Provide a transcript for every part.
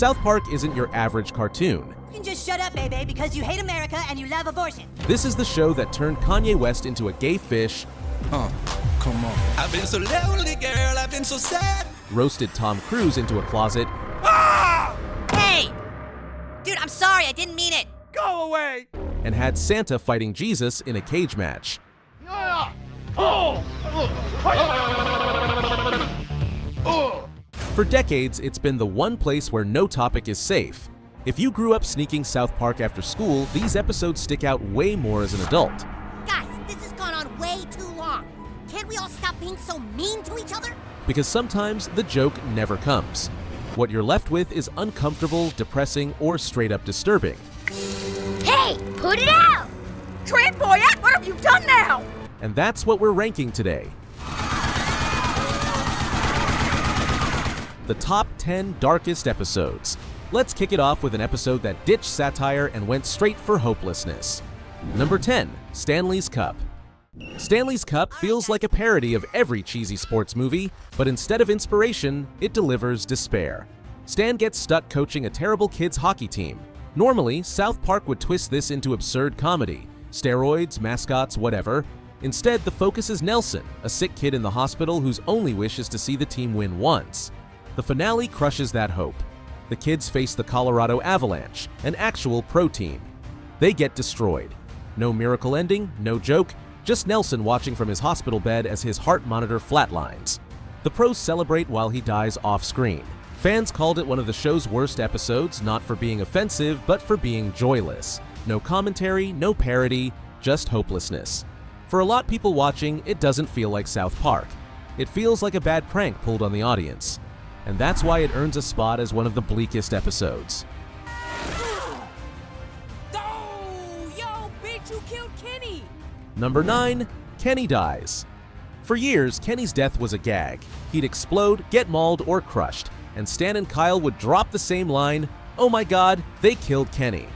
South Park isn't your average cartoon. You can just shut up, baby, because you hate America and you love abortion. This is the show that turned Kanye West into a gay fish, Come on. I've been so lonely, girl, I've been so sad. roasted Tom Cruise into a closet, Hey! Dude, I'm sorry, I didn't mean it. Go away. and had Santa fighting Jesus in a cage match. For decades, it's been the one place where no topic is safe. If you grew up sneaking South Park after school, these episodes stick out way more as an adult. Guys, this has gone on way too long. Can't we all stop being so mean to each other? Because sometimes the joke never comes. What you're left with is uncomfortable, depressing, or straight up disturbing. Hey, put it out! Tramp boy, what have you done now? And that's what we're ranking today. The top 10 darkest episodes. Let's kick it off with an episode that ditched satire and went straight for hopelessness. Number 10, Stanley's Cup. Stanley's Cup feels like a parody of every cheesy sports movie, but instead of inspiration, it delivers despair. Stan gets stuck coaching a terrible kids hockey team. Normally, South Park would twist this into absurd comedy, steroids, mascots, whatever. Instead, the focus is Nelson, a sick kid in the hospital whose only wish is to see the team win once. The finale crushes that hope. The kids face the Colorado Avalanche, an actual pro team. They get destroyed. No miracle ending, no joke, just Nelson watching from his hospital bed as his heart monitor flatlines. The pros celebrate while he dies off-screen. Fans called it one of the show's worst episodes, not for being offensive, but for being joyless. No commentary, no parody, just hopelessness. For a lot of people watching, it doesn't feel like South Park. It feels like a bad prank pulled on the audience. And that's why it earns a spot as one of the bleakest episodes. Oh, yo, bitch, you killed Kenny. Number 9, Kenny dies. For years, Kenny's death was a gag. He'd explode, get mauled, or crushed, and Stan and Kyle would drop the same line, "Oh my god, they killed Kenny."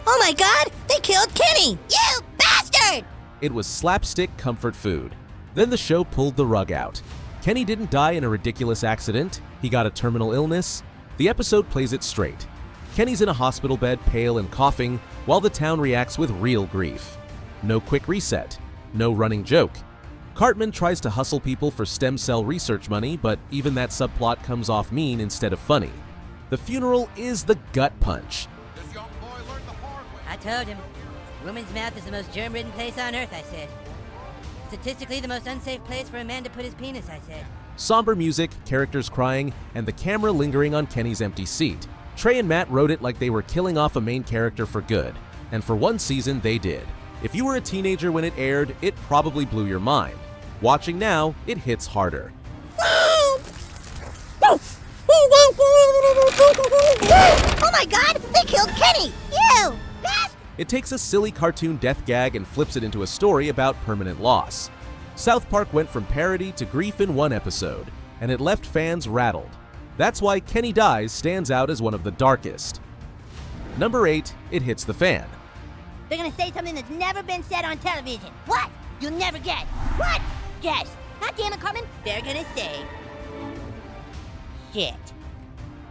Oh my god, they killed Kenny! You bastard! It was slapstick comfort food. Then the show pulled the rug out. Kenny didn't die in a ridiculous accident. He got a terminal illness. The episode plays it straight. Kenny's in a hospital bed, pale and coughing, while the town reacts with real grief. No quick reset. No running joke. Cartman tries to hustle people for stem cell research money, but even that subplot comes off mean instead of funny. The funeral is the gut punch. I told him. Woman's mouth is the most germ-ridden place on earth, I said. Statistically the most unsafe place for a man to put his penis, I said. Somber music, characters crying, and the camera lingering on Kenny's empty seat. Trey and Matt wrote it like they were killing off a main character for good. And for one season, they did. If you were a teenager when it aired, it probably blew your mind. Watching now, it hits harder. Oh my god, they killed Kenny! You bastard! It takes a silly cartoon death gag and flips it into a story about permanent loss. South Park went from parody to grief in one episode, and it left fans rattled. That's why Kenny Dies stands out as one of the darkest. Number 8, it hits the fan. They're gonna say something that's never been said on television. What? You'll never guess. What? Guess. God damn it, Cartman. They're gonna say... shit.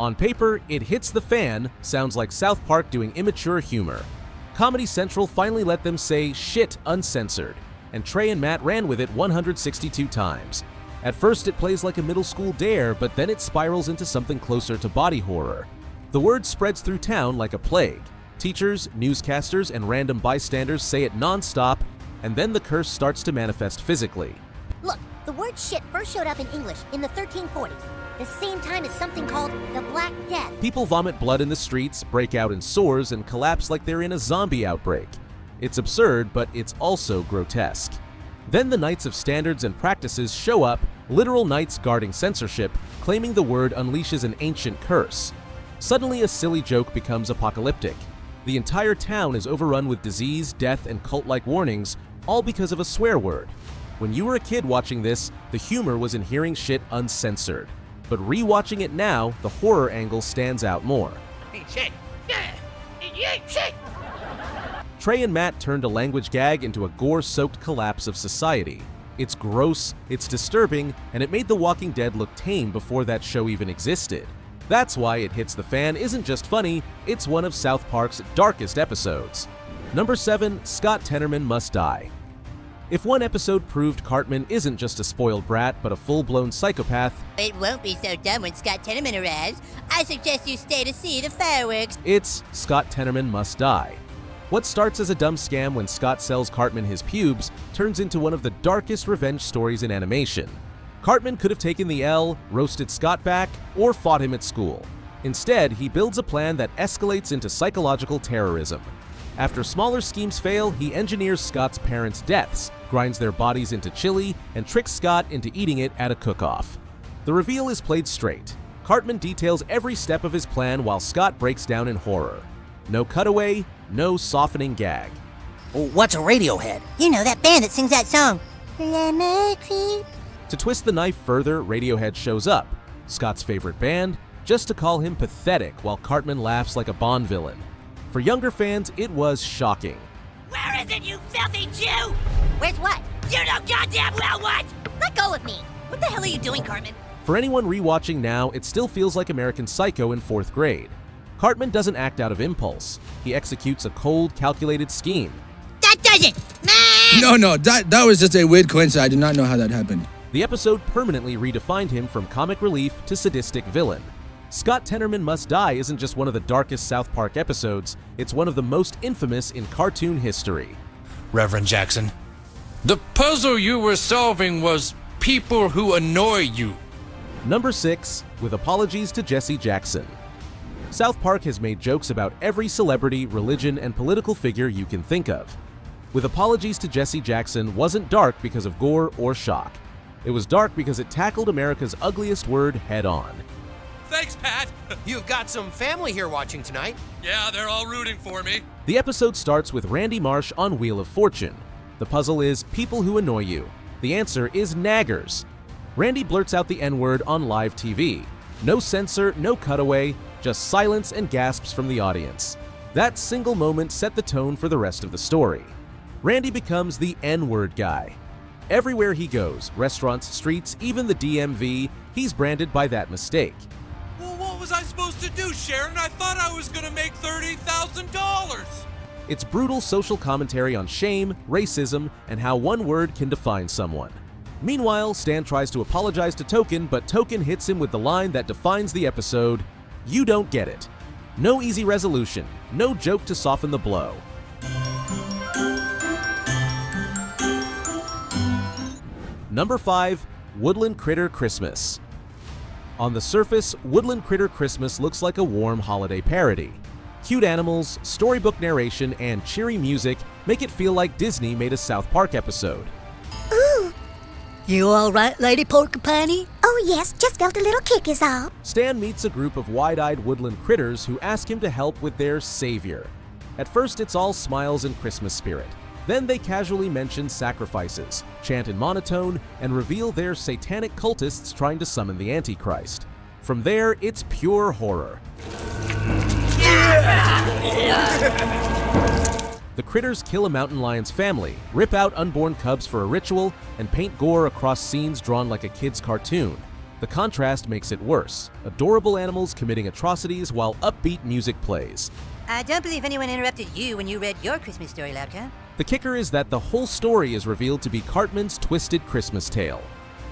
On paper, it hits the fan sounds like South Park doing immature humor. Comedy Central finally let them say shit uncensored, and Trey and Matt ran with it 162 times. At first it plays like a middle school dare, but then it spirals into something closer to body horror. The word spreads through town like a plague. Teachers, newscasters, and random bystanders say it non-stop, and then the curse starts to manifest physically. Look, the word shit first showed up in English in the 1340s, the same time as something called the Black Death. People vomit blood in the streets, break out in sores, and collapse like they're in a zombie outbreak. It's absurd, but it's also grotesque. Then the Knights of Standards and Practices show up, literal knights guarding censorship, claiming the word unleashes an ancient curse. Suddenly a silly joke becomes apocalyptic. The entire town is overrun with disease, death, and cult-like warnings, all because of a swear word. When you were a kid watching this, the humor was in hearing shit uncensored. But re-watching it now, the horror angle stands out more. Shit. Shit. Trey and Matt turned a language gag into a gore-soaked collapse of society. It's gross, it's disturbing, and it made The Walking Dead look tame before that show even existed. That's why It Hits the Fan isn't just funny, it's one of South Park's darkest episodes. Number 7, Scott Tenorman Must Die. If one episode proved Cartman isn't just a spoiled brat, but a full-blown psychopath, It won't be so dumb when Scott Tenorman arrives. I suggest you stay to see the fireworks. it's Scott Tenorman Must Die. What starts as a dumb scam when Scott sells Cartman his pubes turns into one of the darkest revenge stories in animation. Cartman could have taken the L, roasted Scott back, or fought him at school. Instead, he builds a plan that escalates into psychological terrorism. After smaller schemes fail, he engineers Scott's parents' deaths, grinds their bodies into chili, and tricks Scott into eating it at a cook-off. The reveal is played straight. Cartman details every step of his plan while Scott breaks down in horror. No cutaway, no softening gag. What's a Radiohead? You know, that band that sings that song. To twist the knife further, Radiohead shows up, Scott's favorite band, just to call him pathetic while Cartman laughs like a Bond villain. For younger fans, it was shocking. Where is it, you filthy Jew? Where's what? You know goddamn well what! Let go of me! What the hell are you doing, Cartman? For anyone rewatching now, it still feels like American Psycho in 4th grade. Cartman doesn't act out of impulse. He executes a cold, calculated scheme. That does it! No, that was just a weird coincidence. I did not know how that happened. The episode permanently redefined him from comic relief to sadistic villain. Scott Tenorman Must Die isn't just one of the darkest South Park episodes, it's one of the most infamous in cartoon history. Reverend Jackson. The puzzle you were solving was people who annoy you. Number 6, with apologies to Jesse Jackson. South Park has made jokes about every celebrity, religion, and political figure you can think of. With apologies to Jesse Jackson wasn't dark because of gore or shock. It was dark because it tackled America's ugliest word head-on. Thanks, Pat. You've got some family here watching tonight. Yeah, they're all rooting for me. The episode starts with Randy Marsh on Wheel of Fortune. The puzzle is people who annoy you. The answer is naggers. Randy blurts out the N-word on live TV. No censor, no cutaway, just silence and gasps from the audience. That single moment set the tone for the rest of the story. Randy becomes the N-word guy. Everywhere he goes, restaurants, streets, even the DMV, he's branded by that mistake. Well, what was I supposed to do, Sharon? I thought I was gonna make $30,000. It's brutal social commentary on shame, racism, and how one word can define someone. Meanwhile, Stan tries to apologize to Token, but Token hits him with the line that defines the episode: "You don't get it." No easy resolution, no joke to soften the blow. Number 5, Woodland Critter Christmas. On the surface, Woodland Critter Christmas looks like a warm holiday parody. Cute animals, storybook narration, and cheery music make it feel like Disney made a South Park episode. Ooh. You all right, Lady Porcupine? Oh yes, just felt a little kick is all. Stan meets a group of wide-eyed woodland critters who ask him to help with their savior. At first, it's all smiles and Christmas spirit. Then they casually mention sacrifices, chant in monotone, and reveal they're satanic cultists trying to summon the Antichrist. From there, it's pure horror. The critters kill a mountain lion's family, rip out unborn cubs for a ritual, and paint gore across scenes drawn like a kid's cartoon. The contrast makes it worse. Adorable animals committing atrocities while upbeat music plays. I don't believe anyone interrupted you when you read your Christmas story, Loudcow. The kicker is that the whole story is revealed to be Cartman's twisted Christmas tale.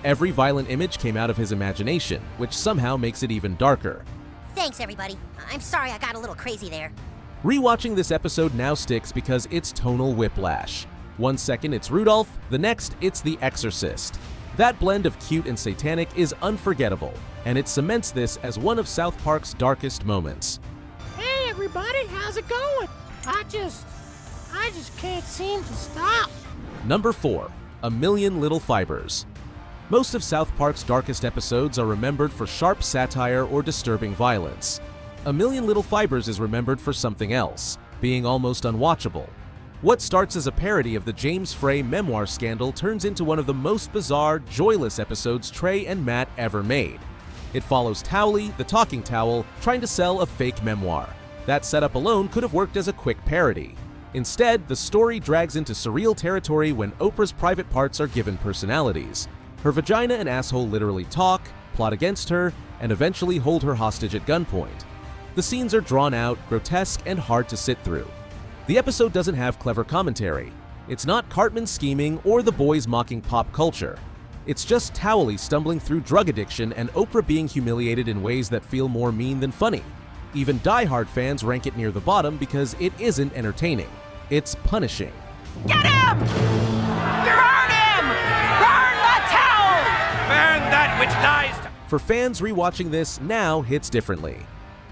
Every violent image came out of his imagination, which somehow makes it even darker. Thanks, everybody. I'm sorry I got a little crazy there. Rewatching this episode now sticks because it's tonal whiplash. One second it's Rudolph, the next it's The Exorcist. That blend of cute and satanic is unforgettable, and it cements this as one of South Park's darkest moments. Hey, everybody, how's it going? I just can't seem to stop. Number 4, A Million Little Fibers. Most of South Park's darkest episodes are remembered for sharp satire or disturbing violence. A Million Little Fibers is remembered for something else, being almost unwatchable. What starts as a parody of the James Frey memoir scandal turns into one of the most bizarre, joyless episodes Trey and Matt ever made. It follows Towley, the talking towel, trying to sell a fake memoir. That setup alone could have worked as a quick parody. Instead, the story drags into surreal territory when Oprah's private parts are given personalities. Her vagina and asshole literally talk, plot against her, and eventually hold her hostage at gunpoint. The scenes are drawn out, grotesque, and hard to sit through. The episode doesn't have clever commentary. It's not Cartman scheming or the boys mocking pop culture. It's just Towelie stumbling through drug addiction and Oprah being humiliated in ways that feel more mean than funny. Even die-hard fans rank it near the bottom because it isn't entertaining. It's punishing. Get him! Burn him! Burn the towel! Burn that which lies. For fans rewatching this, now hits differently.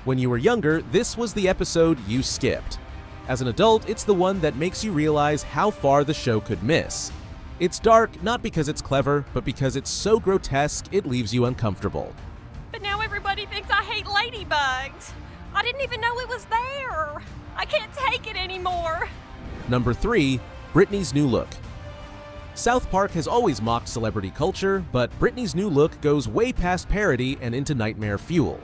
When you were younger, this was the episode you skipped. As an adult, it's the one that makes you realize how far the show could miss. It's dark not because it's clever, but because it's so grotesque it leaves you uncomfortable. But now everybody thinks I hate ladybugs. I didn't even know it was there. I can't take it anymore. Number 3, Britney's new look. South Park has always mocked celebrity culture, but Britney's new look goes way past parody and into nightmare fuel.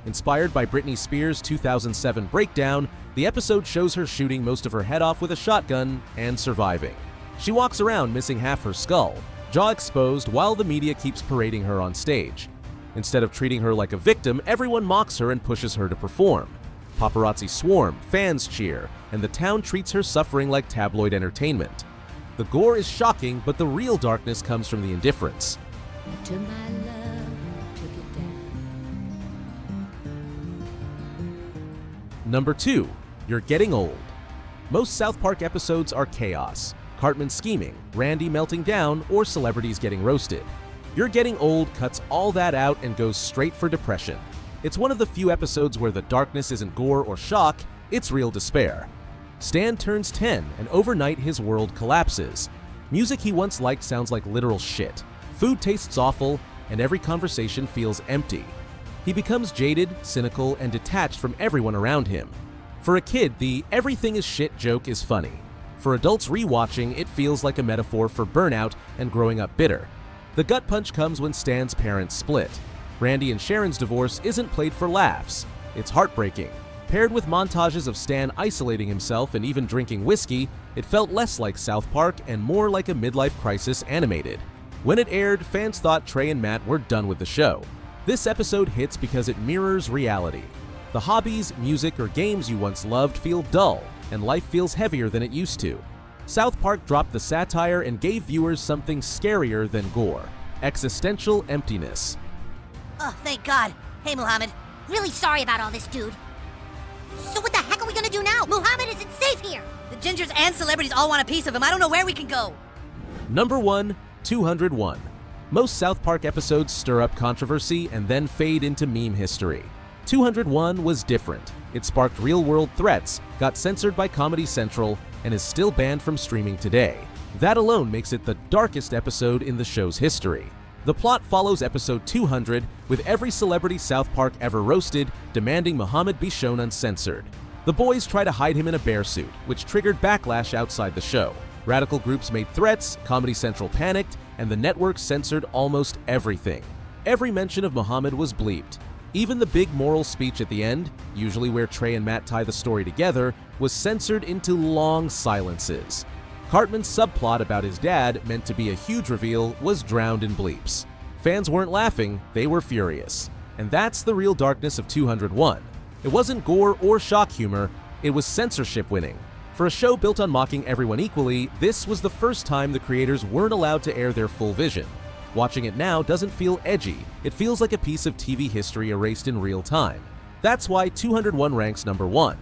Inspired by Britney Spears' 2007 breakdown, the episode shows her shooting most of her head off with a shotgun and surviving. She walks around missing half her skull, jaw exposed, while the media keeps parading her on stage. Instead of treating her like a victim, everyone mocks her and pushes her to perform. Paparazzi swarm, fans cheer, and the town treats her suffering like tabloid entertainment. The gore is shocking, but the real darkness comes from the indifference. Number 2, You're Getting Old. Most South Park episodes are chaos. Cartman scheming, Randy melting down, or celebrities getting roasted. You're Getting Old cuts all that out and goes straight for depression. It's one of the few episodes where the darkness isn't gore or shock, it's real despair. Stan turns 10, and overnight his world collapses. Music he once liked sounds like literal shit. Food tastes awful, and every conversation feels empty. He becomes jaded, cynical, and detached from everyone around him. For a kid, the everything is shit joke is funny. For adults rewatching, it feels like a metaphor for burnout and growing up bitter. The gut punch comes when Stan's parents split. Randy and Sharon's divorce isn't played for laughs. It's heartbreaking. Paired with montages of Stan isolating himself and even drinking whiskey, it felt less like South Park and more like a midlife crisis animated. When it aired, fans thought Trey and Matt were done with the show. This episode hits because it mirrors reality. The hobbies, music, or games you once loved feel dull, and life feels heavier than it used to. South Park dropped the satire and gave viewers something scarier than gore: existential emptiness. Oh, thank God. Hey, Muhammad. Really sorry about all this, dude. So what the heck are we gonna do now? Muhammad isn't safe here! The gingers and celebrities all want a piece of him. I don't know where we can go. Number 1, 201. Most South Park episodes stir up controversy and then fade into meme history. 201 was different. It sparked real-world threats, got censored by Comedy Central, and is still banned from streaming today. That alone makes it the darkest episode in the show's history. The plot follows episode 200, with every celebrity South Park ever roasted demanding Muhammad be shown uncensored. The boys try to hide him in a bear suit, which triggered backlash outside the show. Radical groups made threats, Comedy Central panicked, and the network censored almost everything. Every mention of Muhammad was bleeped. Even the big moral speech at the end, usually where Trey and Matt tie the story together, was censored into long silences. Cartman's subplot about his dad, meant to be a huge reveal, was drowned in bleeps. Fans weren't laughing, they were furious. And that's the real darkness of 201. It wasn't gore or shock humor, it was censorship winning. For a show built on mocking everyone equally, this was the first time the creators weren't allowed to air their full vision. Watching it now doesn't feel edgy, it feels like a piece of TV history erased in real time. That's why 201 ranks number 1.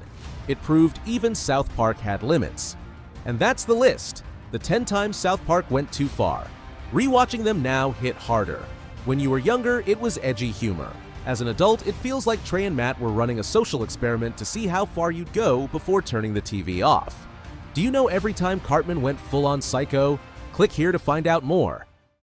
It proved even South Park had limits. And that's the list. The 10 times South Park went too far. Rewatching them now hit harder. When you were younger, it was edgy humor. As an adult, it feels like Trey and Matt were running a social experiment to see how far you'd go before turning the TV off. Do you know every time Cartman went full-on psycho? Click here to find out more.